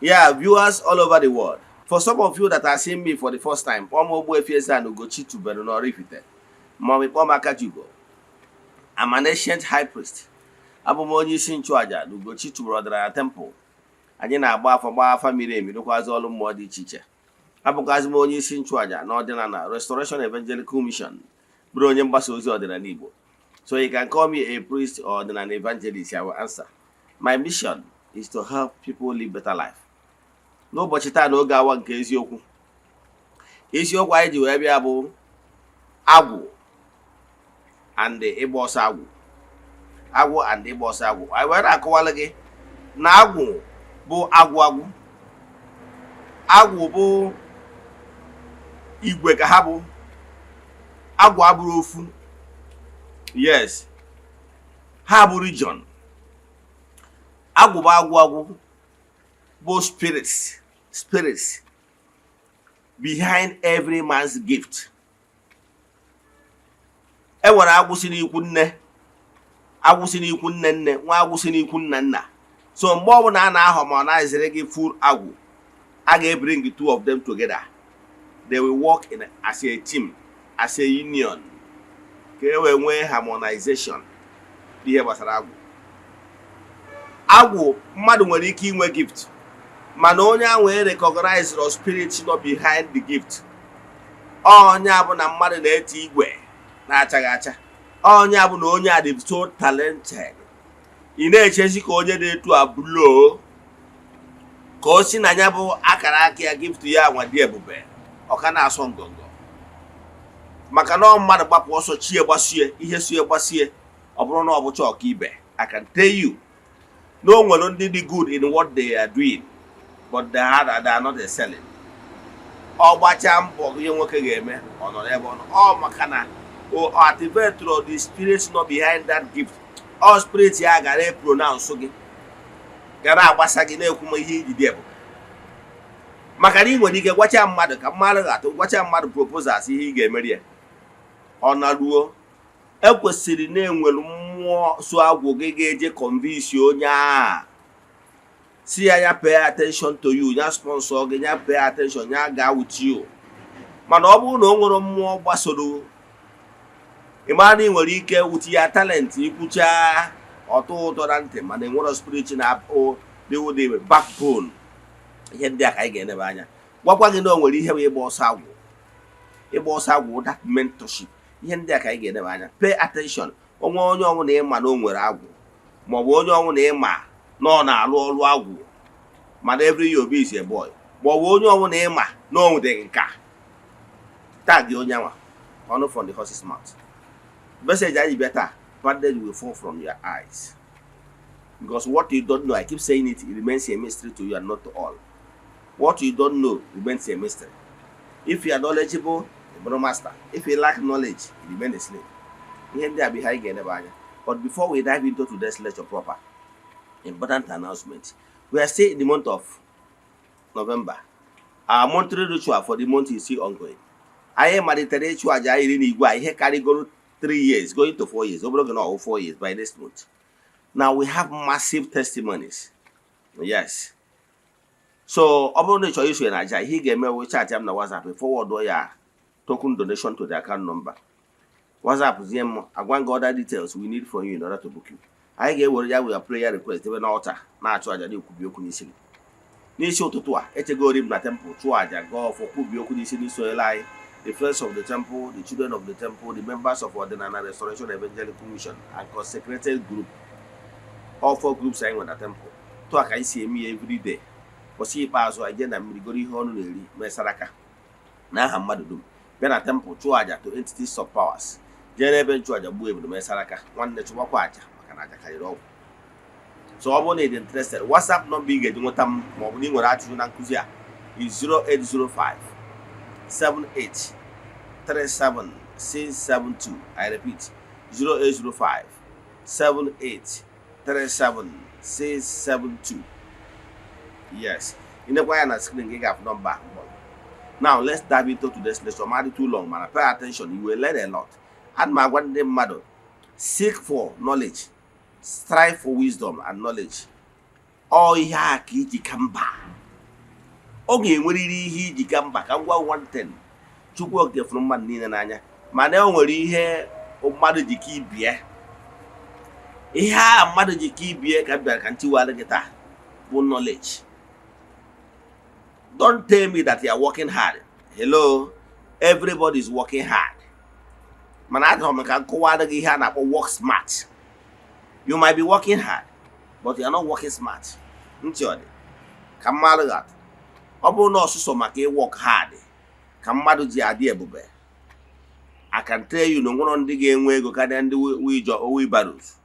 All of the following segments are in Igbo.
Yeah, viewers all over the world. For some of you that are seeing me for the first time, Ogbuefi Ezeana ugochitubelu na Oraifite. Mommy Pomakajugo. I'm an ancient high priest. Abụ m onye isi nchụaja na ugochitubelu ọdịnala temple. Anyị na-agba afa miri emi rụkwazi ọrụ mmụọ dị iche iche. Abụkwazi m onye isi nchụaja na ọdịnala Restoration Evangelical Mission, bụrụ onye mgbasa ozi ọdịnala Igbo. So you can call me a priest or an evangelist, I will answer. My mission is to help people live better life. N'ụbọchị taa n'oge awa nke eziokwu. Isiokwu anyị ji wee bịa bụ Agwu and Igbu Oso-agwu. Agwu and Igbu Oso-agwu. Anyị were akọwala gị na agwu bụ agwu. Agwu bụ igwe ka ha bụ. Agwu abụrụ ofu. Yes. Ha bụ region. Agwu bụ agwu bụ spirits behind every man's gift. E nwere agwụ si n'ikwu nne, agwụ si n'ikwu nne nne, nwa agwụ si n'ikwu nna nna. So mgbe ọbụla a na-ahọ ma ọ na-ezere gị full agwụ, a ga-bring the two of them together. They will work as a team, as a union. Ka e wee nwee harmonization n'ihe gbasara agwụ. Agwụ mmadụ nwere ike inwe gift, mana onye ahụ recognize the spirit nọ behind the gift. Onye abụ na mmadụ na-eti igwe na-achaghị acha. Onye abụ na onye a dị so talented. Ị na-echezi ka onye na-etu abụlo ka o si na ya bụ akara aka ya gift ya nwa dị ebube, ọ ka na-asọ ngọngọ. Maka na mmadụ gbapụ ọsọ chie gbasie, ihe sie gbasie, ọ bụrụ na ọ bụcha ọka ibe. I can tell you, no one did good in what they are doing, but they are not excelling. Ọ gbacha mbọ ihe nwoke ga-eme, ọ nọ ebe ọ nọ. Ọ maka na o activate the spirit not behind that gift. All spirit ya gara pronounce gị, gara agbasa gị na-ekwu m ihe iji dị ebube. Maka na ị nwere ike gwacha mmadụ ka mmadụ ga-atụ, gwacha mmadụ proposals ihe ị ga-emeri ya. Ọ na-ruo, ekwesịrị na-enwere mmụọ so agwụ gị ga-eje convince onye a. Si ya pay attention to you, ya sponsor gị, ya pay attention, ya ga with you. Mana ọ bụrụ na o nwere mmụọ gbasoro, ịma na ị nwere ike wuti ya talent ikwucha ọtọ ụtọ na ntị, mana enwere spirit na the backbone. Ihe ndị a ka anyị ga-enebe anya. Gwakwa gị na o nwere ihe bụ ịgba ọsọ agwụ. Ịgba ọsọ agwụ, that mentorship. Ihe ndị a ka anyị ga-enebe anya. Pay attention. Onwe onye ọnwụ na ịma na o nwere agwụ, maọbụ onye ọnwụ na ịma na ọ na-alụ ọrụ agwụ, mana every year obi is a boy, maọbụ onye ọnwụ na ịma na o nwere nka. Tag onye anwa, honor from the horse's mouth. Message anyị bịa taa, bandage will fall from your eyes. Because what you don't know, I keep saying it remains a mystery to you and not to all. What you don't know remains a mystery. If you are knowledgeable, you're a master. If you lack knowledge, you remain a slave. Ihe ndị a bụ ihe anyị ga-enebe anya. But before we dive into today's lecture proper, important announcement. We are still in the month of November. Our monthly ritual for the month is still ongoing. Anyị malitere ịchụ aja iri na igwe ihe karịgoro 3 years, going to 4 years, over 4 years by this month. Now we have massive testimonies. Yes. So, ọ bụrụ na ị chọrọ iso na aja, ihe ga-eme we chat m na WhatsApp, forward ya token donation to the account number. WhatsApp zie m, agwa gị other details we need from you in order to book you. Anyị ga-ewere ya with prayer request ebe na altar na-achụ aja dị kwubi okwu n'isi gị. N'isi ụtụtụ a, echegori m na temple chụọ aja gaa ọfọ kwubi okwu n'isi n'isoyela anyị, the friends of the temple, the children of the temple, the members of Ordinary Restoration Evangelical Mission, and consecrated group. All 4 groups anyị nwere na temple. Tụọ ka anyị si eme ya every day. Kwụsị ikpeazụ anyị je na mmirigoro ihe ọnụ na-eri mesaraka n'aha mmadụ dum. Bịa na temple chụọ aja to entities of powers. Jee n'ebe nchụ aja gbuo ebudo mesaraka. Nwanne chụwakwa aja maka na aja karịrị ọgwụ. So ọ bụrụ na ị dị interested, WhatsApp number ị ga-eji nweta m ma ọ bụ na ị nwere ajụjụ na nkụzi a is 0805 78 37 672. I repeat, 0805 78 37 672. Yes. In the way na screen gig up number. Now let's dive into today's lesson. I'm too long, man. Pay attention, you will learn a lot. And my one day mother, seek for knowledge, strive for wisdom and knowledge. Oh yeah, kiji kamba. ọ ga-enwerịrị ihe iji ka mba ka ngwa one thing Chukwu Okike fụrụ mmadụ niile n'anya mana o nwere ihe mmadụ ji ka ibie ihe a mmadụ ji ka ibie ka bịara ka ntiwara gị taa bụ knowledge. Don't tell me that you are working hard. Hello, everybody is working hard. Mana adịghị m ka nkọwara gị ihe a na-akpọ work smart. You might be working hard, but you are not working smart. Ntị ọ dị ka mmadụ ga ọ bụrụ na ọsụsọ maka work hard ka mmadụ ji adị ebube. I can tell you na nwere ndị ga-enwe ego karịa ndị wheelbarrows,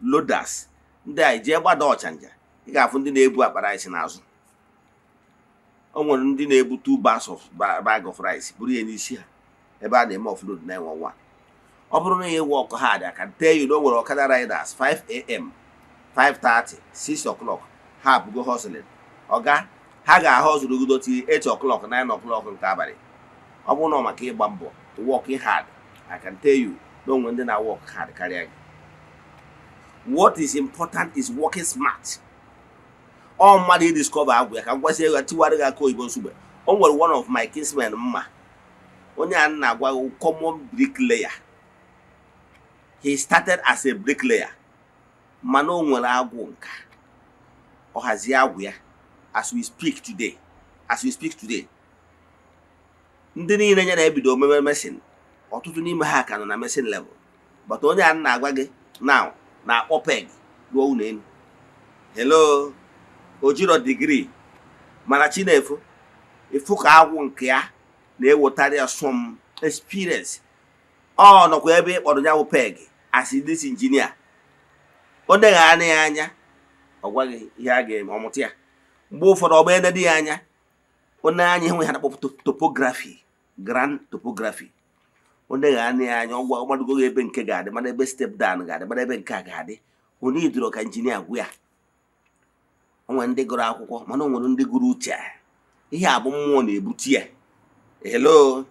loaders, ndị a ije gbada ọchanja. Ị ga-afụ ndị na-ebu akpa rice n'azụ. O nwere ndị na-ebu 2 bags of bag of rice buru ya n'isi ha ebe a na-eme offload 911. Ọ bụrụ na you work hard, I can tell you na o nwere ọkada riders 5 a.m., 5:30, 6 o'clock ha go hustling. Oga ha ga-ahustle rugodo till 8 o'clock, 9 o'clock nke abalị. Ọ bụrụ na maka ịgba mbọ working hard, I can tell you na o nwere ndị na-work hard karịa gị. What is important is working smart. All mmadụ discover agwụ ya ka ngwasị ego tiwara gị aka oyibo nsogbe. O nwere one of my kinsmen mma onye a na-agwa common bricklayer. He started as a bricklayer mana o nwere agwụ nka ọ hazie agwụ ya as we speak today. Ndị niile nye na-ebido omeme mesin ọtụtụ n'ime ha ka nọ na mesin level, but onye a na-agwa gị now na-akpọ peg ruo ụlọ elu. Hello, ojiro degree mana chinefu ifu ka agwụ nke ya na-ewetara ya some experience. Ọ nọkwa ebe ịkpọrọ ya bụ peg as this engineer. O degha ya anya ọ gwaghị ihe a ga-eme ọmụta ya. Mgbe ụfọdụ ọ bụ ede dị ya anya onye anya enwe ha na-akpọ topography, grand topography. O degha ya anya ọ gwa mmadụ gogo ebe nke ga-adị mana ebe step down ga-adị mana ebe nke a ga-adị. Onye idoro ka engineer gwụ ya. Onwe ndị gụrụ akwụkwọ mana o nwere ndị gụrụ uche. Ihe a bụ mmụọ na-ebute ya. Hello,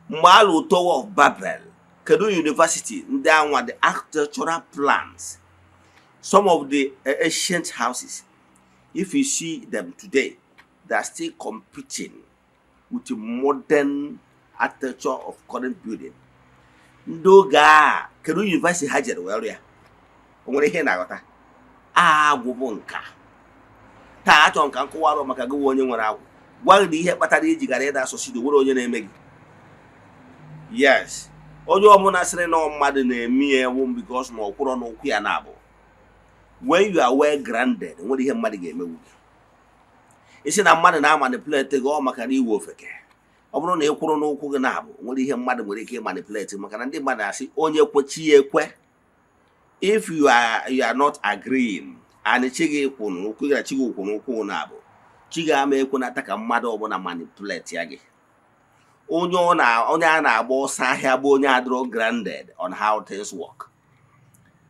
mgbe alụ Tower of Babel, kedu university ndị anwa the architectural plans, some of the ancient houses, if you see them today, they are still competing with the modern architecture of current building. Ndị oge a kedu university ha jere were ya? O nwere ihe na-aghọta agwụ bụ nka. Taa achọ nka nkụwarụ maka gị onye nwere agwụ. Gwa gị ihe kpatara iji gara ịda asọsido nwere onye na-eme gị. Yes, onye ọbụla sịrị na mmadụ na-eme ya ewu because na ọkwụrụ n'ụkwụ ya na-abụ. When you are well grounded, nwere ihe mmadụ ga-emewu gị. Isi na mmadụ na-amanipulate gị ọ maka na iwe ofeke. Ọ bụrụ na ị kwụrụ n'ụkwụ gị na-abụ, nwere ihe mmadụ nwere ike ịmanipulate maka na ndị mmadụ asị onye kwechi ya ekwe. If you are not agreeing, and chi gị kwụ n'ụkwụ gị na chi gị kwụ n'ụkwụ na-abụ, chi ga-ama ekwenata ka mmadụ ọbụla manipulate ya gị. Onye a na-agba ọsọ ahịa bụ onye adịrọ grounded on how things work.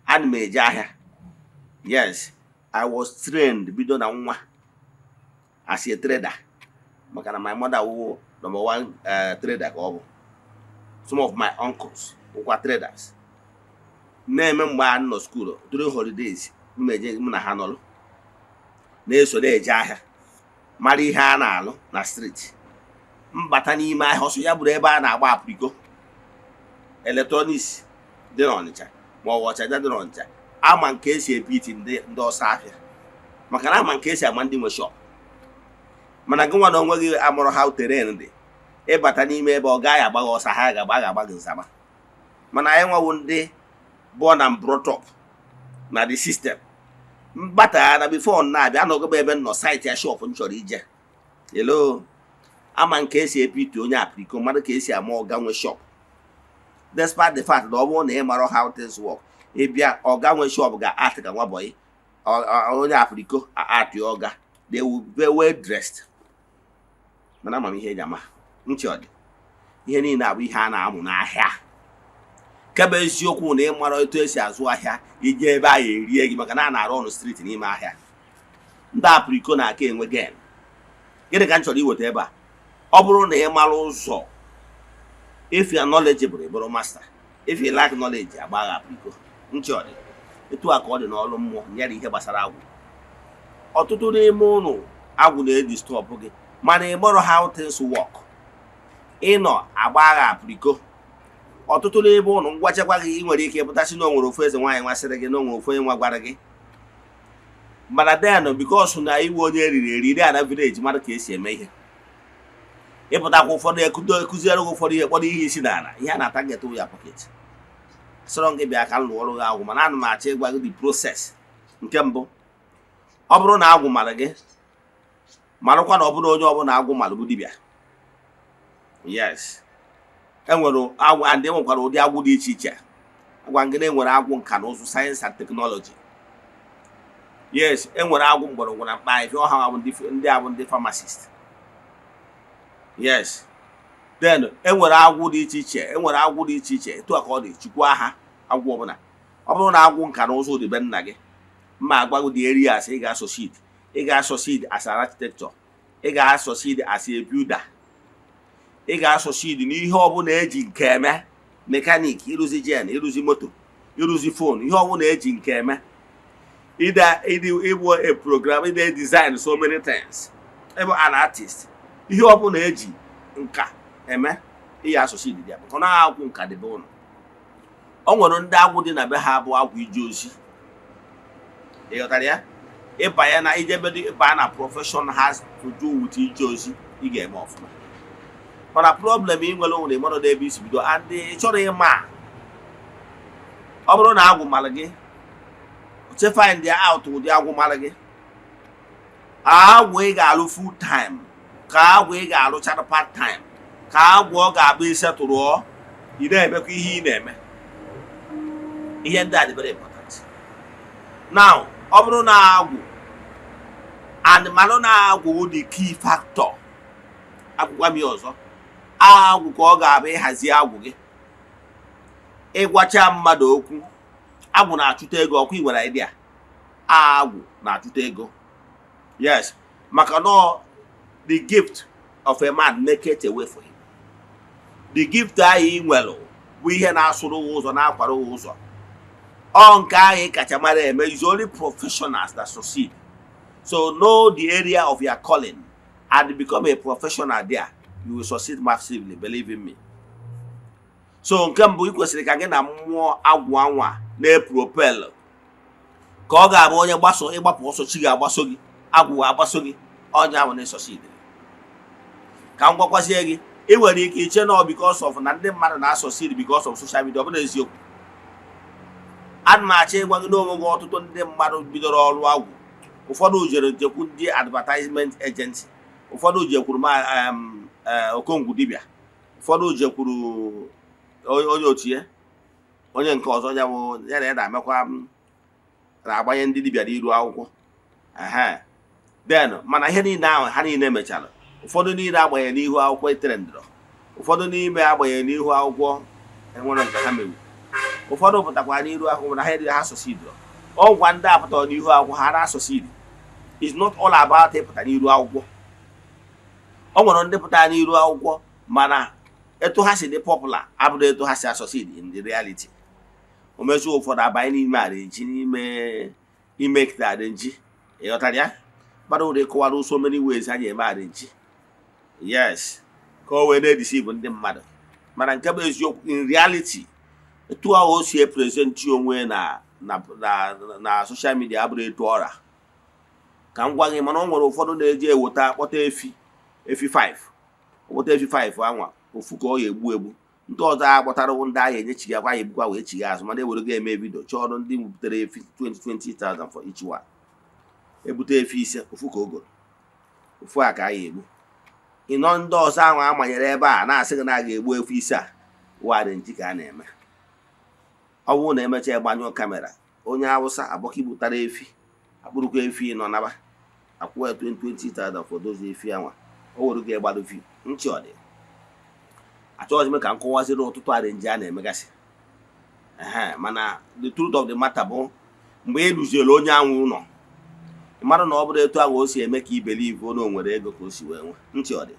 Ana m eje ahịa. Yes, I was trained bido na nwa as a trader. Maka na my mother was number 1 trader ka ọ bụ. Some of my uncles were traders. Na-eme mgbe a nọ school during holidays, mmeje m na ha nọlụ. Na-eso na-eje ahịa. Mara ihe a na-alụ na street. Mbata n'ime ahịa ọsọ ya bụrụ ebe a na-agba apriko. Electronics dị n'Ọnịcha ma ọ bụ ọchaja dị n'Ọnịcha. Ama nke esi ebiti ndị ọsọ ahịa. Maka na ama nke esi ama ndị nwe shop. Mana gị nwa na onwe gị amụrụ how terrain dị. Ịbata n'ime ebe ọ gaghị agbaghị ọsọ ha ga-agba gị nzama. Mana anyị nwawo ndị born and brought up na the system. Mbata na before na-abịa anọgọba ebe nọ site ya shop m chọrọ ije. Hello, ama nke esi ebiti onye apriko mmadụ ka esi ama ọga nwe shop. Despite the fact na ọ bụrụ na ị mara how things work, ịbịa ọga nwe shop ga-art ka nwa boy onye apriko art ọga. They will be well dressed. Mana ama m ihe eji ama ntị ọ dị. Ihe niile abụ ihe a na-amụ n'ahịa. Kebe eziokwu na ị mara etu esi azụ ahịa ije ebe a erie gị maka na a na-arụ ọnụ street n'ime ahịa. Ndị apriko na-aka enwe gen. Gịnị ka m chọrọ iweta ebe a? Ọ bụrụ na ị mara ụzọ, if you are knowledgeable, bụrụ master. If you lack knowledge, agbagha apriko. Ntị ọ dị. Etu a ka ọ dị n'ọrụ mmụọ nyere ihe gbasara agwụ. Ọtụtụ n'ime ụnụ agwụ na-edistọpụ gị mana ị mụrụ how things work. Ịnọ agba agha apriko ọtụtụ n'ebe ụnụ ngwachakwa gị ị nwere ike ịpụtasị na o nwere ofu eze nwaanyị nwasịrị gị na o nwere ofu onye nwa gwara gị, mana then because na iwe onye eriri ana village mmadụ ka esi eme ihe, ịpụtakwa ụfọdụ ekụziere gị ụfọdụ ihe kpọrọ ihe isi n'ala, ihe a na-ataget ya pocket. Sọrọ gị bịa ka m lụọrụ gị agwụ, mana ana m achọ ịgwa gị the process. Nke mbụ, ọ bụrụ na agwụ mara gị, marakwa na ọ bụrụ onye ọbụla agwụ mara bụ dibịa. Yes, enwere agwụ and enwekwara ụdị agwụ dị iche iche. Agwa ngị na-enwere agwụ nka na ụzụ, science and technology. Yes, enwere agwụ mgbọrọgwụ na mkpa ife ọha ndị abụ ndị pharmacist. Yes, then enwere agwụ dị iche iche, enwere agwụ dị iche iche etu a ka ọ dị chukwu aha agwụ ọbụla. Ọ bụrụ na agwụ nka na ụzụ dị be nna gị, mma agwa gị dị areas ị ga-succeed. Ị ga-succeed as an architecture, ị ga-succeed as a builder, ị ga-succeed n'ihe ọbụla eji nke eme, mekanik, ịrụzi gen, ịrụzi moto, ịrụzi phone, ihe ọbụla eji nke eme. Ịbụ a program, ide design so many things, ịbụ an artist, ihe ọbụla eji nka eme, ị ga-succeed dị ya. Ọ na-agwụ nka dị be ụnụ. O nwere ndị agwụ dị na be ha bụ agwụ ije ozi. Ị ghọtara ya? Ịbanye na ijebedo ịbanye na profession has to do with ije ozi, ị ga-eme ọfụma. Mana problem ị nwere onwere mmadụ ebe isi bido, and ị chọrọ ịma. Ọ bụrụ na agwụ mara gị, to find out ụdị agwụ mara gị, agwụ ị ga-alụ full time, ka agwụ ị ga-alụchara part time, ka agwụ ọ ga-abụ ise tụrụ ị na-emekwa ihe ị na-eme. Ihe ndị a dị very important. Now, ọ bụrụ na agwụ and malụ na agwụ the key factor, agwụgwa m ya ọzọ, agwụ ka ọ ga-abụ ịhazi agwụ gị, ịgwacha mmadụ okwu. Agwụ na-achụta ego, ọkwa ị nwere idea. Agwụ na-achụta ego. Yes, maka no the gift of a man make it away for him. The gift ahụ ị nwere bụ ihe na-asụrụ ụzọ, na-akwara ụzọ. Ọ nke ahụ kacha mara eme is only professionals that succeed. So know the area of your calling and become a professional there. You will succeed massively, believe in me. So nke mbụ ị kwesịrị ka gị na mmụọ agwụ anwa na-propel ka ọ ga-abụ onye ịgbapụ ọsọ chi ga-agbaso gị, agwụ ga-agbaso gị, onye ahụ na-succeed. Ka m gwakwazie gị, ị nwere ike iche na because of na ndị mmadụ na-succeed because of social media. Ọ bụ eziokwu. Ana m achọ ịgwa gị n'onwe gị ọtụtụ ndị mmadụ bidoro ọrụ agwụ. Ụfọdụ jere jekwu ndị advertisement agency, ụfọdụ jekwuru okongwu dibịa, ụfọdụ jekwuru onye otie, onye nke ọzọ ya na ya na-amekwa na-agbanye ndị dibịa n'iru akwụkwọ. Then mana ihe niile ahụ ha niile mechara. Ụfọdụ niile agbanye n'ihu akwụkwọ etrendịrọ, ụfọdụ n'ime agbanye n'ihu akwụkwọ enwere nke ha mewu, ụfọdụ pụtakwa n'iru akwụkwọ na ha succeedịrọ. Ọgwa ndị apụtara n'ihu akwụkwọ ha na-succeed. It's not all about ịpụta n'iru akwụkwọ. O nwere ndị pụtara n'iru akwụkwọ mana etu ha si dị popular abụrụ etu ha si succeed in the reality. O mezu ụfọdụ abanye n'ime arenji, n'ime kta arenji. Ị ghọtara ya? Mmadụ ụdị kọwara so many ways ha na-eme arenji. Yes, ka o wee na-edeceive ndị mmadụ. Mana nke bụ eziokwu, in reality, etu ahụ o si present onwe na social media abụrụ etu ọra. Ka m gwa gị, mana o nwere ụfọdụ na-eji eweta kpọta efi 5, kpọta efi 5 anwa ofu ka ọ ya egbu. Ndị ọzọ agbọtara ndị ahụ enyechighị akwa ya egbukwa wee chigha azụ, mana ewere ga eme vidio chọrọ ndị butere efi 20,000 for each one. Ebute efi 5 ofu ka ogoro, ofu a ka ya egbu. Ịnọ ndị ọzọ ahụ amanyere ebe a na-asị gị na a ga-egbu efi 5 a, warị nji ka a na-eme. Ọ bụrụ na emecha gbanyụọ kamera, onye Awụsa abọka butara efi, akpụrụkwa efi nọ naba, akwụọ 20,000 for those efi anwa. O were ga gbado view nchi ọ dị. Achọghịzi m ka m kọwaziri ọtụtụ arenji a na-emegasị. Mana the truth of the matter bụ mgbe e duziere onye anwụ ụlọ, mmadụ na ọ bụrụ etu ahụ o si eme ka ibelive onye nwere ego ka o si wee nwe nchi ọ dị.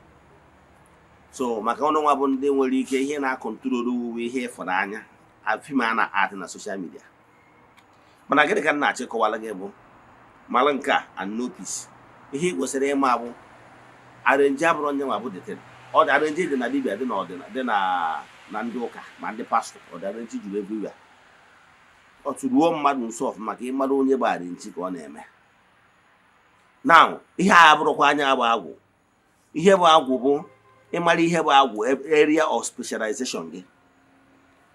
So maka ọnụ nwa bụ ndị nwere ike ihe na-akọntrol uwe ihe ịfụrụ anya fim a na-adị na social media. Mana gịnị ka m na-achọ ịkọwara gị bụ mara nke a and notice ihe ị kwesịrị ịma bụ arrange abụrụ onye nwa bụ detin ọ dị arrange dị na dibia dị na ọdịna dị na ndị ụka ma ndị pastọ ọ dị arrange juru everywhere otu ruo mmadụ nso ọfụma ka ị mara onye bụ arrange ka ọ na-eme now ihe a bụrụkwa anya bụ agwụ ihe bụ agwụ bụ ịmara ihe bụ agwụ area of specialization gị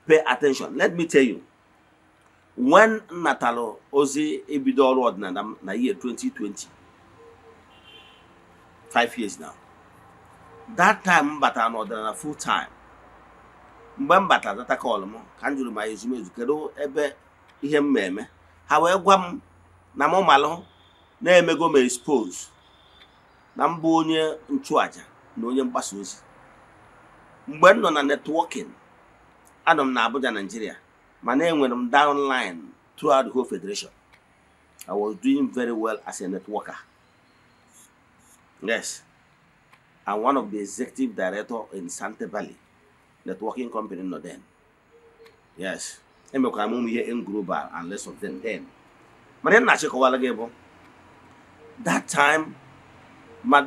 pay attention. Let me tell you, when natalo ozi ebido ọrụ ọdịnala m na year 2020 5 years now, that time m batara n'ọdịnala full time. Mgbe m batara data call m ka m jụrụ ma ezumezu kedu ebe ihe m eme ha wee gwa m na m malụ na-emego m expose na mbụ onye nchụaja na onye mgbasa ozi. Mgbe m nọ na networking anọ m na Abuja, Nigeria, mana enwere m downline throughout the whole federation. I was doing very well as a networker. Yes, I'm one of the executive director in Sante Valley networking company no then. Yes, emekwa m ihe in global and less of them then. Mana na chekọwala gị bụ that time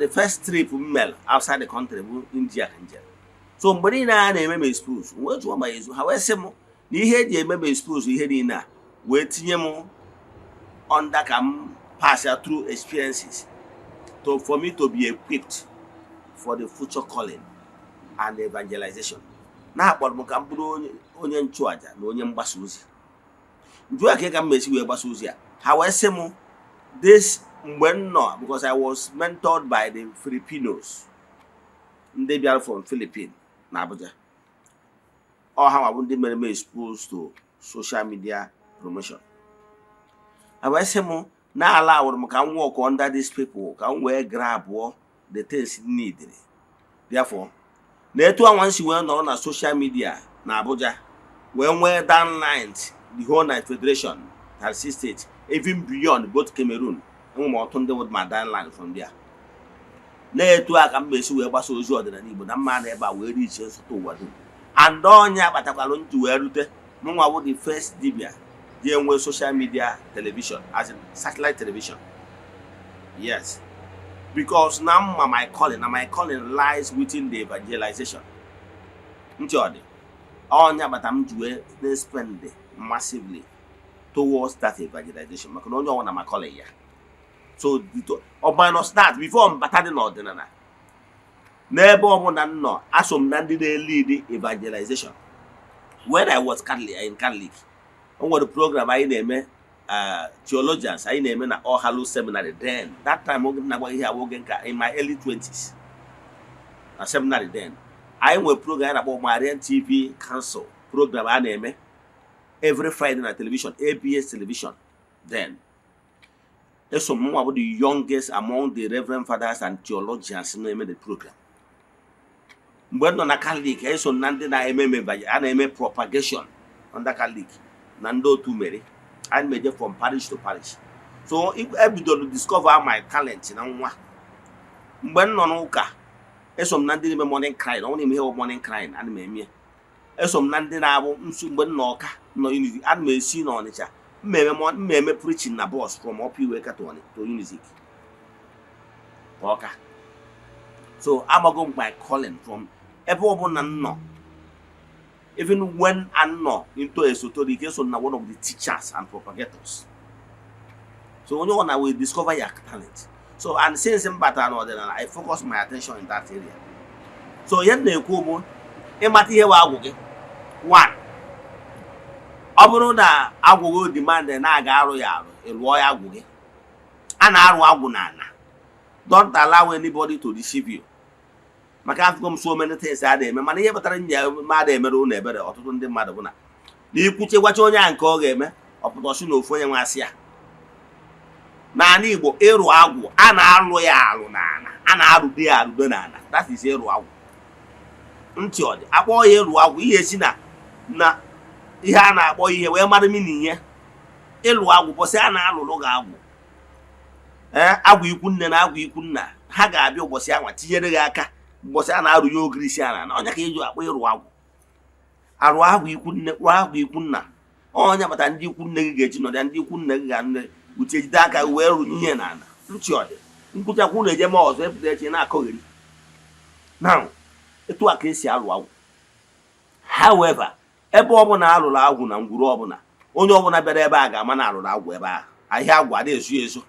the first trip mel outside the country bụ India ka njem. So mgbe niile a na-eme m expose wee jụọ ma ezu ha wee sị m na ihe eji eme m expose ihe niile a wee tinye m under ka m pass through experiences for me to be equipped for the future calling and evangelization. Na-akpọrọ m ka m bụrụ onye nchụaja na onye mgbasa ozi. Njụ a ka m esi wee gbasa ozi a ha wee sị m this mgbe m nọ because I was mentored by the Filipinos ndị bịara from Philippines na Abuja. All ha bụ ndị mere m exposed to social media promotion. I wee sị m na allow m ka m work under these people ka m wee grab the things needed. Therefore, na etu anwansi wee nọrọ na social media na Abuja wee nwee downlines the whole night federation and state even beyond both Cameroon and ọtụtụ ndị with my downline from there. Na etu aka m esi wee gbasa ozi ọdịnala Igbo na mma na ebe a wee reach nsụtụ ụwa dum. And onye akpatakwala ntị wee rute mụnwa bụ the first dibia ji enwe social media television as in satellite television. Yes, because now my calling lies within the evangelization. Ntị ọ dị onye agbata m ji wee spend massively towards that evangelization maka na onye ọwụ na my calling ya. So minus that before m bata dị n'ọdịnala n'ebe ọbụla m nọ aso m na ndị na-lead evangelization. When I was Catholic o nwere program anyị na-eme theologians anyị na-eme na All Hallows Seminary then. That time oge na-agba ihe oge nka in my early 20s na seminary then. Anyị nwere program anyị na-akpọ Marian TV Council program a na-eme every Friday na television, ABS television then. So m bụ the youngest among the reverend fathers and theologians na-eme the program. Mgbe nọ na Catholic eso na ndị na-eme a na-eme propagation under Catholic na ndị otu mere and meje from parish to parish. So I bidoro discover my talent na nwa. Mgbe nọ n'ụka eso m na ndị na-eme morning crying. Ọ na-eme ihe morning crying ana m eme. Eso m na ndị na-abụ nsu mgbe nọ ọka nọ unity ana m esi n'Ọnịcha mmeme preaching na bus from Ogbuefi to Unizik. Okay. So I'm going by calling from everyone and no. Even when I'm not into esoteric, so now one of the teachers and propagators. So only when I will discover your talent. So and since I focus my attention in that area. So yen na ekwu ịmata ihe wa agwụ gị. One. Ọ bụrụ na agwụgo demand na-aga arụ ya arụ ịlụọ ya agwụ gị. A na-arụ agwụ n'ala. Don't allow anybody to deceive you. Maka I've come so many things I eme mana ihe batara nya mmadụ emere ụlọ ebere ọtụtụ ndị mmadụ bụ na n'ikwuche gwacha onye a nke ọ ga-eme ọpụtọsi na ofu onye nwasị ya. N'ala Igbo ịrụ agwụ a na-alụ ya alụ n'ala a na-arụde ya arụde n'ala. That is ịrụ agwụ. Ntị ọ dị akpọ ya ịrụ agwụ ihe si na ihe a na-akpọ ihe wee mara mini ihe ịlụ agwụ bọsị a na-alụrụ gị agwụ. Agwụ ikwu nne na agwụ ikwu nna ha ga-abịa ụbọchị anwa tinyere gị aka ụbọchị a na-arụ ya ogirisi ala na onye ka eji akpọ ịrụ agwụ. Arụ agwụ ikwu nne kpụrụ agwụ ikwu nna onye bata ndị ikwu nne gị ga-eji nọdụ ndị ikwu nne gị ga-nne uche jide aka wee rụ ihe n'ala. Ntị ọ dị nkwụchakwu na-eje ma ọzọ epụta echi na-akọgheri Now, etu a ka esi alụ agwụ. However, ebe ọbụla alụrụ agwụ na ngwuru ọbụla, onye ọbụla bịara ebe a ga-ama na alụrụ agwụ ebe a. Ahịa agwụ adị ezu ezo.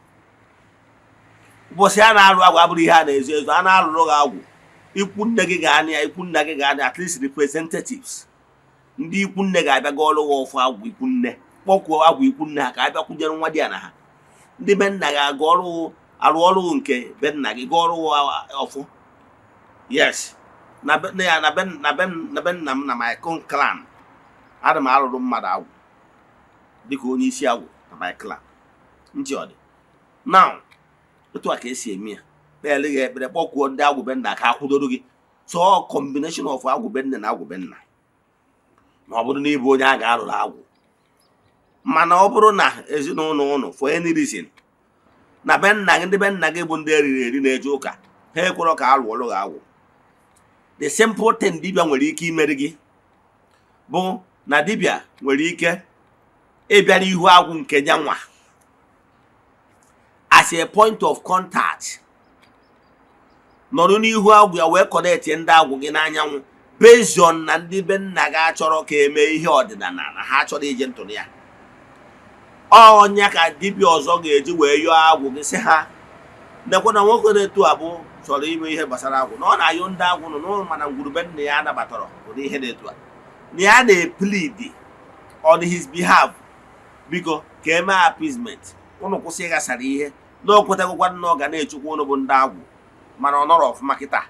Ụbọchị a na-alụ agwụ abụrụ ihe a na-ezo ezo. A na-alụrụ gị agwụ, ikwu nne gị ga-anị ya, ikwu nna gị ga-anị, at least representatives. Ndị ikwu nne ga-abịa ga ọrụ gị ọfụ agwụ ikwu nne, kpọkwuo agwụ ikwu nne ha ka abịa kwujere nwa di ya na ha. Ndị be nna ga-aga ọrụ arụ ọrụ nke be nna gị ga ọrụ ọfụ. Yes. Na be nna m na my clan, ana m alụrụ mmadụ agwụ dịka onye isi agwụ na my clan. Ntị ọ dị. Now, etu a ka esi eme ya. Kpeele gị ekpere, kpọkwuo ndị agwụ be nna ka akwụdoro gị. So combination of agwụ be nne na agwụ be nna. Ma ọ bụrụ na ịbụ onye a ga-alụrụ agwụ. Mana ọ bụrụ na ezinụlọ ụnụ for any reason na be nna gị, ndị be nna gị bụ ndị eriri eri na-eje ụka, ha ekwere ka alụọrụ gị agwụ. The simple thing dibịa nwere ike imere gị bụ na dibịa nwere ike ịbịa n'ihu agwụ nke ya nwa as a point of contact, nọrọ n'ihu agwụ ya wee connect ndị agwụ gị n'anyanwụ based on na ndị be nna gị achọrọ ka eme ihe ọdịnala na ha chọrọ ije ntụrụ ya. Ọnya ka dibịa ọzọ ga-eji wee yọọ agwụ gị sị ha nekwa na nwoke na-etu abụ chọrọ ime ihe gbasara agwụ na ọ na-ayọ ndị agwụ nọ n'ụlọ, mana ngwurube nna ya anabatara ụdị ihe na-etu a na ya na-plead on his behalf biko ka eme appeasement, ụnụ kwụsị ịghasara ihe na o kwetegokwa na ọ ga na-echukwa ụnụ bụ ndị agwụ, mana ọ nọrọ ọfụma kịta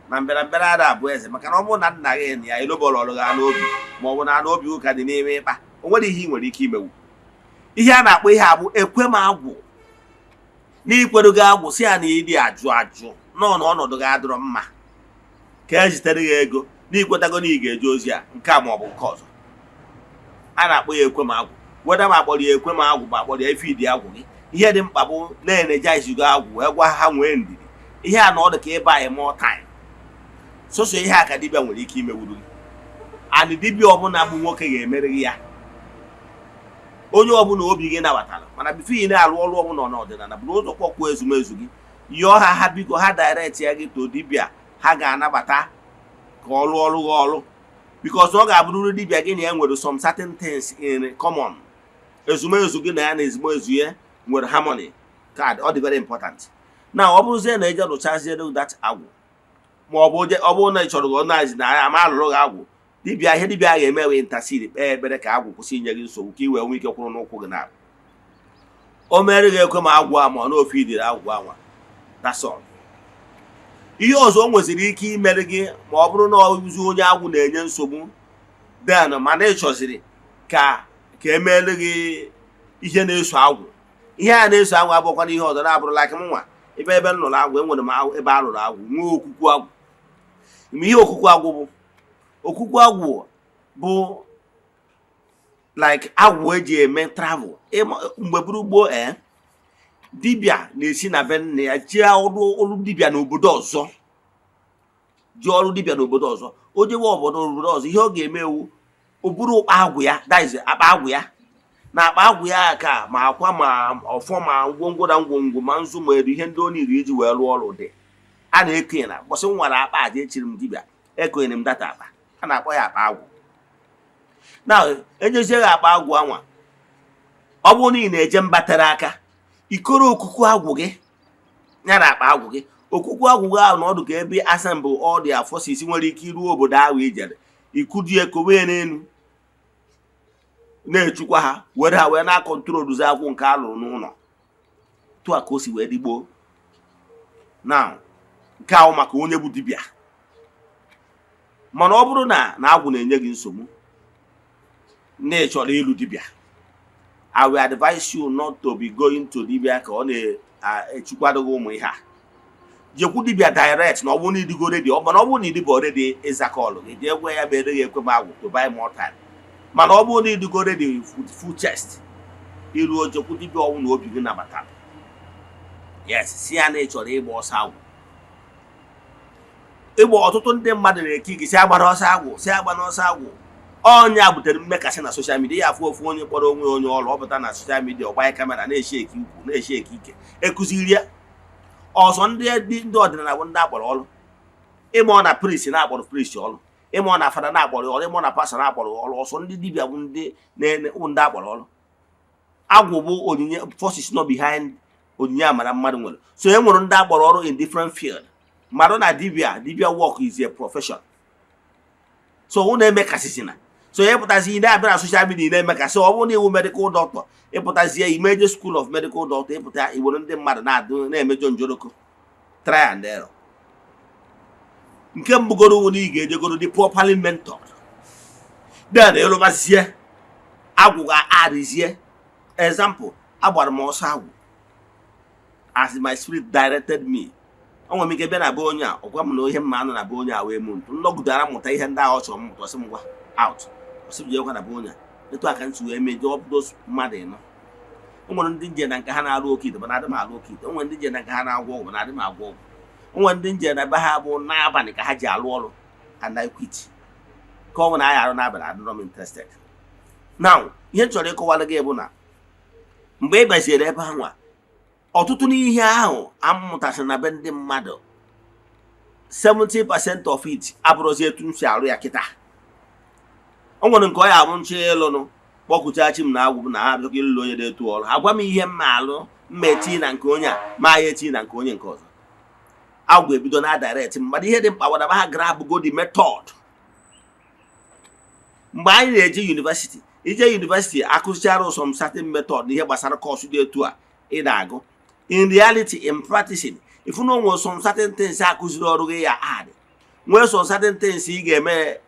na mbịarambịara ada abụ eze. Maka na ọ bụrụ na nna gị na ya elobọrọ ọrụ gị n'obi, ma ọ bụ na n'obi ụka dị n'ime ịkpa, o nwere ihe ị nwere ike imewu. Ihe a na-akpọ ihe a bụ ekwe m agwụ. N'ikwedo gị agwụ si ya na ịdị ajụ nọ n'ọnọdụ gị adịrọ mma ka ejitere gị ego n'ikwetago na ị ga-eje ozi a nke a ma ọ bụ nke ọzọ. A na-akpọ ya ekwe m agwụ. Weda ma akpọrọ ya ekwe m agwụ ma akpọrọ ya ifidi agwụ gị, ihe dị mkpa bụ na-energize gị agwụ wee gwa ha nwee ndidi. Ihe a na ọ dị ka ịba anyị more time. Soso ihe a ka dibịa nwere ike imewuru gị. And dibịa ọbụla bụ nwoke ga-emere gị ya. Onye ọbụla obi gị nabatara, mana bifo ị na-arụ ọrụ ọbụla n'ọdịnala bụ n'ụzọ kpọkwuo ezumezu gị, yọọ ha biko ha direct ya gị to dibịa ha ga-anabata ka ọ rụọ ọrụ gị ọrụ, because ọ ga-abụrụrụ dibịa gị na ya nwere some certain things in common. Ezumezu gị na ya na ezumezu ya nwere harmony card, ọ dị very important. Na ọ bụrụzie na eje rụchazie that agwụ, ma ọ bụrụ na ị chọrọ gị ọnazi na ama alụrụ gị agwụ, dibịa ihe dibịa ga-eme wee intercede kpee ekpere ka agwụ kwụsị inye gị nsogbu ka i wee nwee ike kwụrụ n'ụkwụ gị na o mere gị ekwe ma agwụ a ma ọ na ofe idiri agwụ anwa. That's all. Ihe ọzọ o nweziri ike imere gị ma ọ bụrụ na ọzi onye agwụ na-enye nsogbu then mana ị chọziri ka emeere gị ihe na-eso agwụ. Ihe a na-eso agwụ abụkwana ihe ọzọ na-abụrụ like m nwa ebe m nụrụ agwụ, enwere m ebe a lụrụ agwụ nwee okwukwu agwụ. Ihe okwukwu agwụ bụ, okwukwu agwụ bụ like agwụ eji eme travel. Mgbe buru gboo dibịa na-esi na be nna ya jee ọrụ dibịa n'obodo ọzọ, jee ọrụ dibịa n'obodo ọzọ. O jewe obodo ọzọ, ihe ọ ga-eme ewu o buru agwụ ya, that is akpa agwụ ya, na akpa agwụ ya ka ma akwa ma ọfọ ma ngwongwo na ngwongwo ma nzu ma eri ihe ndị ọ niile iji wee rụọ ọrụ dị. A na-ekenye na bọsị m nwere akpa aja echiri m dibịa, ekenyere m data akpa, a na-akpọ ya akpa agwụ. Na enyezie gị akpa agwụ anwa, ọ bụrụ na ị na-eje mba tere aka, ikoro okuku agwụ gị ya na akpa agwụ gị. Okuku agwụ gị ahụ na ọdụ ka ebe assemble all their forces nwere ike iruo obodo ahụ ijere, ikudie kowe n'elu na-echukwa ha, were ha wee na-akọntroluzi agwụ nke alụrụ n'ụlọ. Tụ a ka o si wee digbo. Now nke ahụ maka onye bụ dibịa. Mana ọ bụrụ na agwụ na-enye gị nsogbu na ị chọrọ ịlụ dibịa, I will advise you not to be going to dibịa ka ọ na-echukwado gị ụmụ ihe a. Jekwu dibịa direct na ọ bụrụ na ịdịgo ready, ọ bụrụ na ịdịgo ready ịzaka ọlụ gị, jee gwa ya bere gị ekwe m agwụ to buy more time. Mana ọ bụrụ na ịdịgo ready full chest, iruo jekwu dibịa ọnwụ na obi gị nabatara. Yes, si ya na ị chọrọ ịgba ọsọ agwụ. Ịgba ọtụtụ ndị mmadụ na-eke gị si agbara ọsọ agwụ, si agba n'ọsọ agwụ. Ọnya butere mmekasị na social media. Ya afụ ofu onye kpọrọ onwe onye ọrụ, ọ pụta na social media ọgbanye kamera na-eshi eke ukwu, na-eshi eke ike, ekụziri ya. Ọzọ ndị ọdịnala bụ ndị akpọrọ ọrụ. ịma ọ na priest na-akpọrọ priest ọrụ, ịma ọ na fada na-akpọrọ ọrụ, ịma ọ na pastor na-akpọrọ ọrụ. Ọsọ ndị dibịa bụ ndị ndị akpọrọ ọrụ. Agwụ bụ onyinye forces nọ behind onyinye amara mmadụ nwere. So e nwere ndị akpọrọ ọrụ in different field. Mmadụ na dibịa work is a profession. So unu emekasịsịna. So ịpụtazi ị na-abịa na social media na-emekasị. Ọ bụrụ na iwu medical doctor, ịpụtazie imeje school of medical doctor, ịpụta iwere ndị mmadụ na-emejọ njoroko. Try and error. Nke mbugoro unu ị ga-ejegoro dị properly mentored. Then ịlụbazie agwụ ga-adịzie. Example, agbara m ọsọ agwụ as my spirit directed me. O nwere ike bịa na be onye a, ọgwa m na ihe mma anọ na be onye a wee mụ ntụ. Nnọgidara mụta ihe ndị ahụ ọ chọrọ m mụta, ọsị m gwa out. Ọsị m jekwa na be onye a. Etu aka ntị wee mejọ those mmadụ ịnọ. O nwere ndị nje na nke ha na-arụ oke ite, mana adị m arụ oke ite. O nwere ndị nje na nke ha na-agwọ ọgwụ, mana adị m agwọ ọgwụ. O nwere ndị nje na be ha bụ n'abalị ka ha ji alụ ọrụ and I quit. Ka ọ bụ na anyị arụ n'abalị, adịrọ m interested. Now, ihe m chọrọ ịkọwara gị bụ na mgbe ị gbaziere ebe ha nwa, ọtụtụ n'ihe ahụ amụtasị na be ndị mmadụ, 70% of it abụrụzi etu m si arụ ya kịta. O nwere nke ọ ya abụ nche ịlụnụ kpọkụcha chi m na agwụ na ha abịakọ ịlụlụ onye na-etu ọrụ. Agwa m ihe mma alụ mma eti na nke onye a ma ya eti na nke onye nke ọzọ. Agwụ ebido na direct mmadụ. Ihe dị mkpa wadaba ha grab go the method. Mgbe anyị na-eje university, ije university akụzichara some certain method n'ihe gbasara course dị etu a ị na-agụ. In reality, in practicing, if you know some certain things akụziri ọrụ gị ya add, nwee some certain things ị ga-eme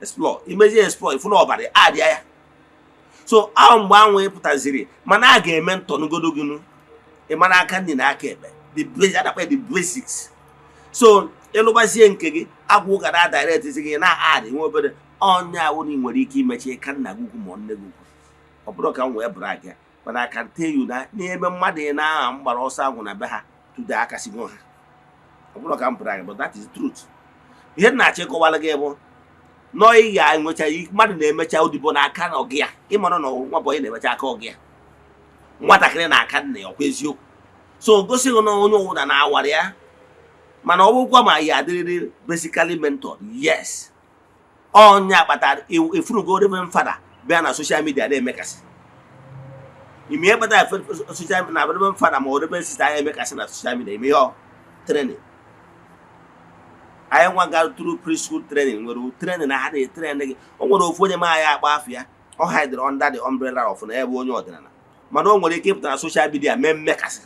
explore, imagine explore, if you know about it, add ya. So ahụ mgbe anwụ ịpụtaziri, mana a ga-eme ntọnụgodo gị ịmana aka ndị na aka ekpe, the basics. So ịlụgbazie nke gị, agwụ ga na direct gị na add nwe obere onye awụ na ị nwere ike imechi ka nna gị ugwu ma nne gị ugwu. Ọ bụrụ ka m wee brag ya. But I can tell you that n'ebe mmadụ na mgbara ọsọ agwụ na be ha today akasigo ha. Ọ bụrụ ka m brag, but that is the truth. Ihe na-achọ ịkọwara gị bụ nọ ị ga-enwecha mmadụ na-emecha odibo n'aka na ọgị ya. Ịmara na nwa bọyị na-emecha aka ọgị ya. Nwatakịrị na-aka nna ya, ọkwa eziokwu. So gosi na onye ọwụda na-awara ya. Mana ọ bụkwa ma ya adịrịrị basically mentored. Yes. Onye akpatara ifurugo Reverend Fada bịa na social media na-emekasị. Ime kpata social media na Reverend Fada ma Reverend Sister anyị emekasị na social media ime ya training. Anyị nwa gara through preschool training, nwere training na ha na-train gị. O nwere ofu onye ma ya agba afọ ya, ọ hidere under the umbrella of na ebe onye ọdịnala. Mana o nwere ike ịpụta na social media mee mmekasị.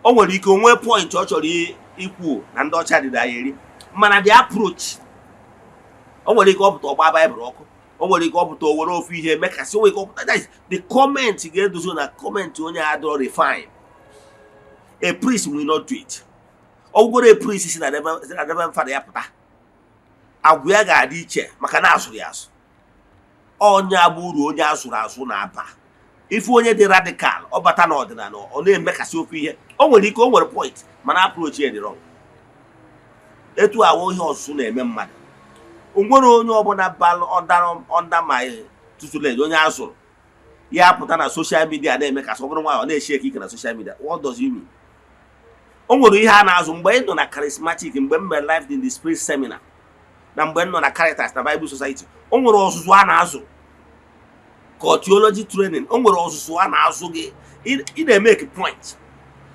O nwere ike onwe point ọ chọrọ ikwu na ndị ọcha dị ya eri. Mana the approach, o nwere ike ọpụta ọgba Bible ọkụ. O nwere ike ọpụta o were ofu ihe mekasị. O nwere ike ọpụta, that is the comment ga-edozo na comment onye adịrọ refine. A priest will not do it. Ọ gwara a priest si na Reverend Fada ya pụta, agwụ ya ga-adị iche maka na asụrụ ya asụ. Onye agbụrụ onye asụrụ asụ na-aba. Ife onye dị radical, ọ bata n'ọdịnala, ọ na-emekasị ofu ihe. O nwere ike o nwere point, mana approach ya dị wrong. Etu awụ ihe ọsụsụ na-eme mmadụ. O nwere onye ọbụla balụ under my tutelage, onye asụrụ ya pụta na social media na-emekasị. Ọ bụrụ nwa ọ na-eshi ike na social media. What does it mean? O nwere ihe a na-azụ mgbe ị nọ na charismatic, mgbe m mere life in the spirit seminar, na mgbe m nọ na Caritas na Bible Society. O nwere ọzụzụ a na-azụ ka theology training. O nwere ọzụzụ a na-azụ gị ị na-emeke point,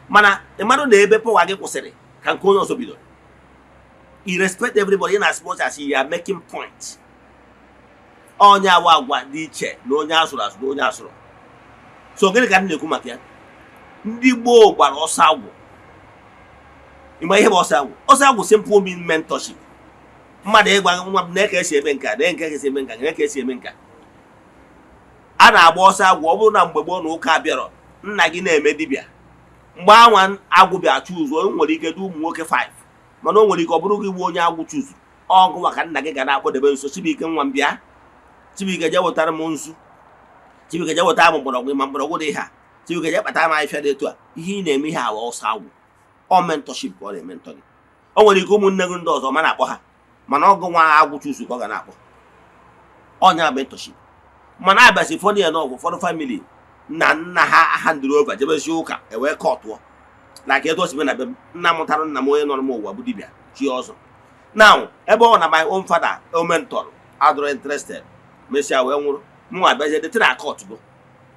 mana mmadụ na ebe power gị kwụsịrị ka nke onye ọzọ bido. You respect everybody in as much as you are making point. Onye awa agwa dị iche na onye asụrụ asụ na onye asụrụ. So gịnị ka m na-ekwu maka ya? Ndị Gboo gbara ọsọ agwụ. Ịma ihe bụ ọsọ agwụ? Ọsọ agwụ simple mean mentorship. Mmadụ ịgwa nwa m na-eke esi eme nka, na-eke esi eme nka, na-eke esi eme nka. A na-agba ọsọ agwụ ọ bụrụ na mgbe gboo na ụka bịara, nna gị na-eme dibịa. Mgbe anwa agwụ bịa chụzụ, o nwere ike dị ụmụ nwoke 5. Mana o nwere ike ọ bụrụ gị bụ onye agwụ chụzụ. Ọgụ maka nna gị ga na-akpọdebe nso. Chibuike nwa m bịa. Chibuike je wetara m nzu. Chibuike je wetara m mgbọrọgwụ ma mgbọrọgwụ dị ha. Chibuike je kpatara m ahịfịa dị etu a. Ihe ị na-eme ihe awa ọsọ agwụ. Ọ mentorship ka ọ na-ementọ gị. O nwere ike ụmụnne gị ndị ọzọ ma na-akpọ ha, mana ọgụ nwa agwụ chụzụ ka ọ ga na-akpọ. Ọnya mentorship. Mana abịasị ụfọdụ ya na ọgwụ ụfọdụ family na nna ha handụrụ over jebezi ụka ewee kọtụọ. like etu o si na be m nna mụtara nna m onye nọ n'ụwa bụ dibịa chi ọzọ. Now ebe ọ na my own father o mentor adọrọ interested mesịa wee nwụrụ mụ abịazie dị na court go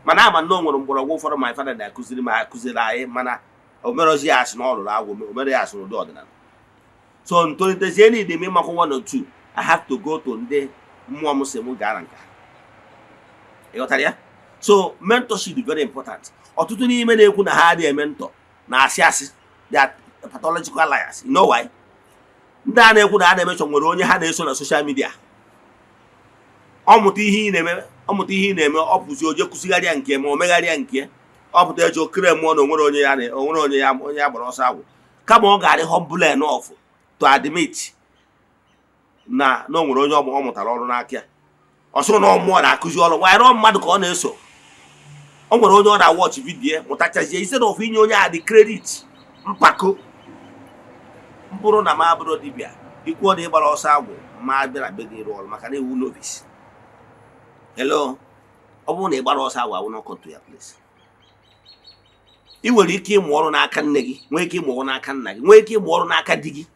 mana ama na o nwere mgbọrọgwụ ụfọdụ my father na-akụziri m akụziri anyị mana o merozi ya asị na ọ lụrụ agwụ o mere ya asị n'ụdị ọdịnala. So ntolitezie n'ide m ịmakwa 1 or 2 I have to go to ndị mmụọ m si m gaa na nka. Ịghọtara ya? So mentorship is very important. Ọtụtụ n'ime na-ekwu na ha adịghị mentor na asị asị they are pathological liars. You know why? Ndị a na-ekwu na ha na-emecho nwere onye ha na-eso na social media. Ọmụta ihe ị na-eme ọ pụzi oje kụzigharịa nke ma o megharịa nke ọ pụta eji okere mmụọ na onwere onye ya gbara ọsọ agwụ kama ọ ga-adị humble enough to admit na o nwere onye ọ mụtara ọrụ n'aka ya. Ọsọ na mmụọ na-akụzi ọrụ nwaanyị rọ mmadụ ka ọ na-eso. O nwere onye ọ na-watch vidiyo mụtachazie instead of inye onye a dị credit mpako. Mbụrụ na m abụrụ dibịa ikwuo na ịgbara ọsọ agwụ ma bịara be gị rụọ ọrụ maka na iwu novice. Hello, ọ bụrụ na ịgbara ọsọ agwụ awụ not come to your place. Ị nwere ike ịmụ ọrụ n'aka nne gị, nwee ike ịmụ ọrụ n'aka nna gị, nwee ike ịmụ ọrụ n'aka di gị.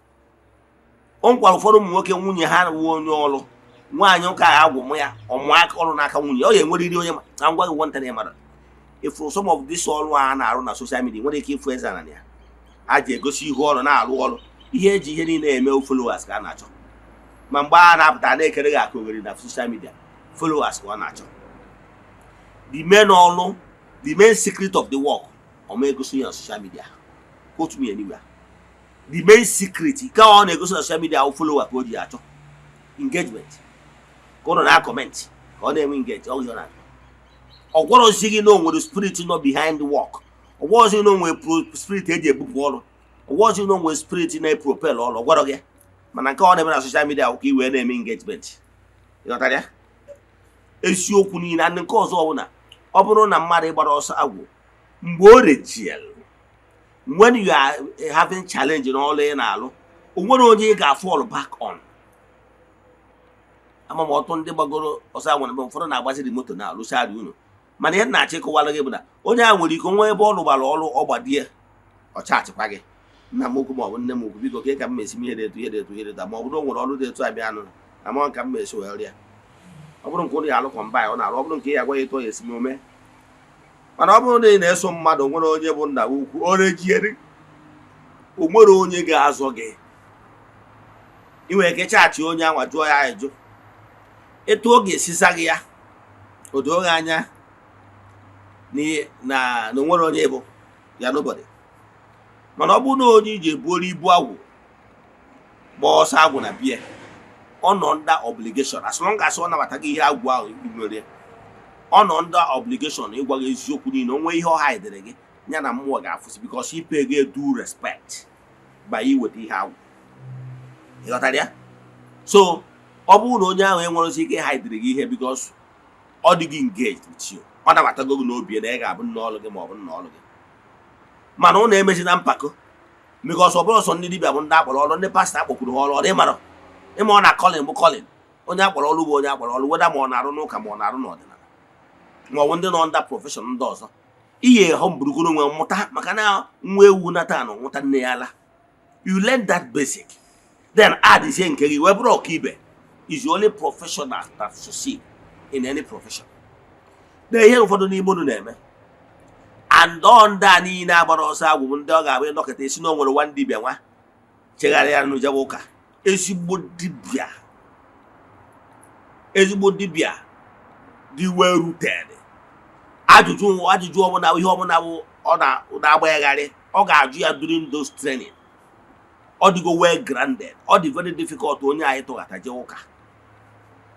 O nkwara ụfọdụ ụmụ nwoke nwunye ha wuo onye ọrụ nwaanyị ụka agwụ m ya ọmụ aka ọrụ n'aka nwunye ọ ga-enwerịrị onye na ngwa gị nwantara mara. If some of this ọrụ a na-arụ na social media nwere ike ịfụ Eze-Ana ya a ji egosi ihu ọrụ na-arụ ọrụ ihe eji ihe niile eme followers ka a na-achọ. Ma mgbe a na-apụta na-ekere gị aka oghere na social media followers ka ọ na-achọ. The main secret of the work ọma egosi ya na social media. Quote me anywhere. The main secret ka ọ na-egosi na social media follower ka o ji achọ engagement. Ka ọ na comment ka ọ na-enwe engage ọ na ọ gwọrọzi gị na o nwere spirit nọ behind the work. Ọ gwọrọzi na o nwere spirit eji ebupụ ọrụ. Ọ gwọrọzi na o nwere spirit na-propel ọrụ. Ọ gwọrọ gị mana nke ọ na-eme na social media ka i wee na-eme engagement. Ịghọtara ya? Eziokwu niile na nke ọzọ ọbụla ọ bụrụ na mmadụ ịgbara ọsọ agwụ mgbe o rejiel when you are having challenge n'ọrụ ị na-alụ o nwere onye ị ga-fall back on. Ama m ọtụ ndị gbagoro ọsọ agwụ na mgbe ụfọdụ na-agbaziri moto na-alụsarị unu mana ihe na-achị kọwara gị bụ na onye a nwere ike nwa ebe ọ lụgbara ọrụ ọ gbadie ọ chaachịkwa gị nna m ukwu ma ọ bụ nne m ukwu biko ka m mesi m ihe dị etu ma ọ bụrụ o nwere ọrụ dị etu abịa anụ ama ka m mesi wee rịa. Ọ bụrụ nke ụlọ ya alụ kọmbaị ọ na-arụ ọ bụrụ nke ya agwa ya etu ọ ya esi ome mana ọ bụrụ na ị na-eso mmadụ nwere onye bụ nna ukwu o rejiere o nwere onye ga-azọ gị. Ị nwere ike chaachị onye anwa jụọ ya ajụ etu ọ ga-esisa gị ya o doo gị anya na nwere onye bụ ya nobody. Mana ọ bụrụ na onye iji ebuoro ibu agwụ gba ọsọ agwụ na bie ọ nọ under obligation as long as ọ nabata gị ihe agwụ ahụ nwere ọ nọ under obligation ịgwa gị eziokwu niile o nwee ihe ọha edere gị ya na mmụọ ga-afụsị because ipe gị due respect by iweta ihe agwụ. Ịghọtara ya? So ọ bụrụ na onye ahụ enwerozi ike haidere gị ihe because ọ dị gị engaged with you ọ nabatago gị n'obi na ị ga-abụ nna ọlụ gị ma ọ bụ nna ọlụ gị mana ọ na-emezi na mpako because ọ bụrụ ọsọ ndị dibịa bụ ndị akpọrọ ọrụ ndị pastọ akpọkwuru ha ọrụ ọ dị mara ịma ọ na Colin bụ Colin onye akpọrọ ọrụ bụ onye akpọrọ ọrụ weda ma ọ na-arụ n'ụka ma ọ na-arụ n'ọdịnala ma ọ bụ ndị nọ under profession ndị ọzọ. Ihe hụ mburugoro nwe mmụta maka na nwa ewu nata anọ nwụta nne ya ala. You learn that basic then add ihe nke gị wee bụrụ ọkaibe is the only professional that succeed in any profession. Na ihe ụfọdụ n'ime unu na-eme and ndị a niile agbara ọsọ agwụ bụ ndị ọ ga-abụ ịnọkọta esi na o nwere nwa dibịa nwa chegharịa n'ụjọba ụka ezigbo dibịa dị well rooted. Ajụjụ ọbụla ihe ọbụla bụ ọ na-agbagharị ọ ga-ajụ ya during those training. Ọ dịgo well grounded ọ dị very difficult onye anyị tụghata je ụka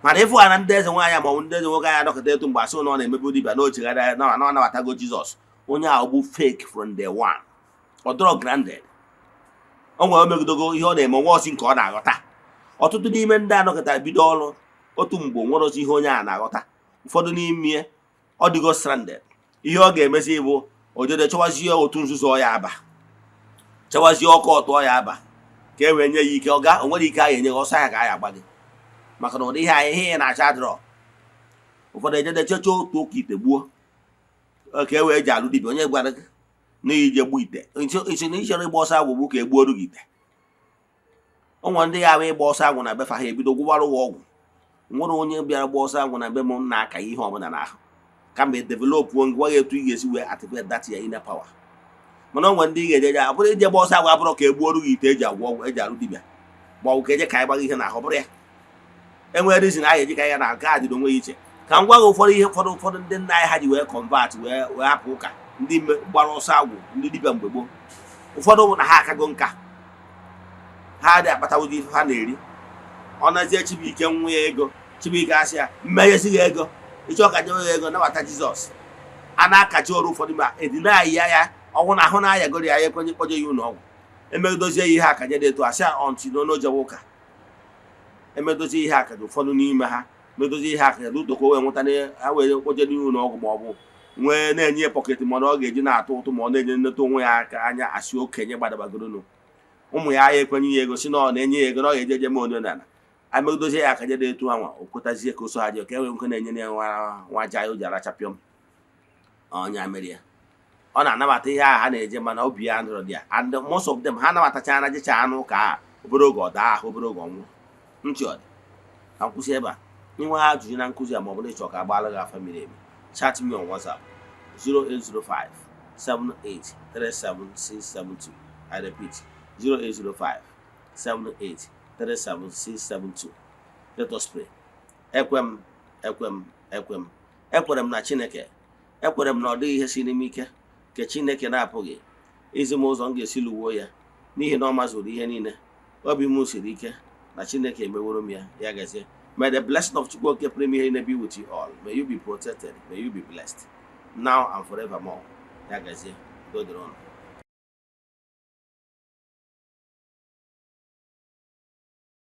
mana ịfụ na ndị eze nwaanyị ma ọ bụ ndị eze nwoke anyị anọkọta etu mgbe asị na ọ na-emebu dibịa na ochegharịa na ọ nabatago Jizọs onye ahụ bụ fake from day one. Ọ dọrọ grounded o nwere omegidogo ihe ọ na-eme nwa ozi nke ọ na-aghọta. Ọtụtụ n'ime ndị anọkọta bido ọrụ otu mgbe nwere ozi ihe onye a na-aghọta ụfọdụ n'ime ọ dịgo stranded. Ihe ọ ga-emezi bụ ojede chọwazie otu nzuzo ya aba chọwazie ọkụ ọtụ ya aba ka e wee nye ya ike o nwere ike anyị enye ọsọ ya ka anyị agba gị maka na ụdị ihe na-acha adịrọ. Ụfọdụ ejede checha otu ụka ite gbuo ka e wee ji alụ dibịa onye gwara gị na ije gbu ite iche na ichere ịgba ọsọ agwụ bụ ka egbuoru gị ite. Onwe ndị ya ịgba ọsọ agwụ na befa ha ebido gwụwarụ gị ọgwụ. Nwere onye bịara gba ọsọ agwụ na be m na-aka ihe ọbụla n'ahụ kama develop ngwa etu ị ga-esi wee activate that ya inner power. Mana onwe ndị ị ga-eje abụrụ ije gba ọsọ agwụ abụrụ ka egbuoru gị ite eji agwọ ọgwụ eji arụ dibịa ma ọ bụ ka eje ka anyị gbaga ihe n'ahụ bụrụ ya. Enwere reason anyị eji ka ya na nke a dịrị onwe ya iche. Ka m gwa gị ụfọdụ ihe ụfọdụ ndị nna anyị ha ji wee convert wee hapụ ụka ndị gbara ọsọ agwụ ndị dibịa mgbe gboo. Ụfọdụ bụ na ha akago nka ha dị akpatawo dị ife ha na-eri. Ọ nazie Chibuike nwa ya ego, Chibuike asị ya mmenyesi ya ego, ịchọ ka nyewe ya ego nabata Jizọs. A na-akachi ọrụ ụfọdụ ma edinayi ya ọgwụ na ahụ na-ayagoro ya ekwenye kpọje ya ụlọ ọgwụ. Emedozie ihe akaje dị etu asị ọntị n'ojewe ụka. Emedozie ihe akaje ụfọdụ n'ime ha medozie ihe akaje ụtọ ka o wee nweta ha were kpọje n'ihu ụlọ ọgwụ ma ọ bụ nwee na-enye pọketị mana ọ ga-eji na-atụ ụtụ ma ọ na-enye nleta onwe ya aka anya asị okenye gbadabagoro. Ụmụ ya ya ekwenye ya ego si na ọ na-enye ya ego na ọ ga-eje eje ma onye nana amedozie ya akaje dị etu anwa o kwetazie ka o so ha dị ka e nwere nke na-enye ya nwa aja o ji arachapịọm ọnya mere ya. Ọ na-anabata ihe ahụ ha na-eje mana obi ya ndụrụ dị ya and most of them ha nabatacha na jecha anụ ka obere oge ọ daa ahụ obere oge ọnwụ. Ntị ọ dị ka nkwụsị ebe a. Inwe ajụjụ na nkụzi a ma ọ bụrụ ịchọ ka agbaala gị afa miri emi, chat me on WhatsApp 0805 7837672. I repeat 0805 7837672. Let us pray. Ekwem ekwere m na Chineke, ekwere m na ọ dịghị ihe si n'ime ike nke Chineke na-apụghị izi m ụzọ m ga-esi lụwuo ya n'ihi na ọ mazụrụ ihe niile. Obi m siri ike na Chineke emeworo m ya. Ya gazie. May the blessing of Chukwu Oke pụrụ ime ihe niile be with you all. May you be protected. May you be blessed now and forevermore. Ya gazie. Udo dịrị unu.